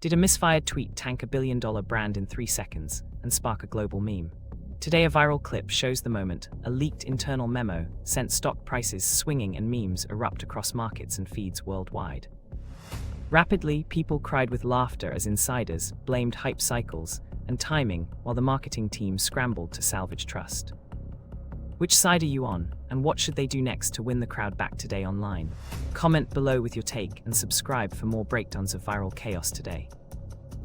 Did a misfired tweet tank a billion-dollar brand in 3 seconds and spark a global meme? Today, a viral clip shows the moment. A leaked internal memo sent stock prices swinging and memes erupt across markets and feeds worldwide. Rapidly, people cried with laughter as insiders blamed hype cycles and timing while the marketing team scrambled to salvage trust. Which side are you on, and what should they do next to win the crowd back today online? Comment below with your take and subscribe for more breakdowns of viral chaos today.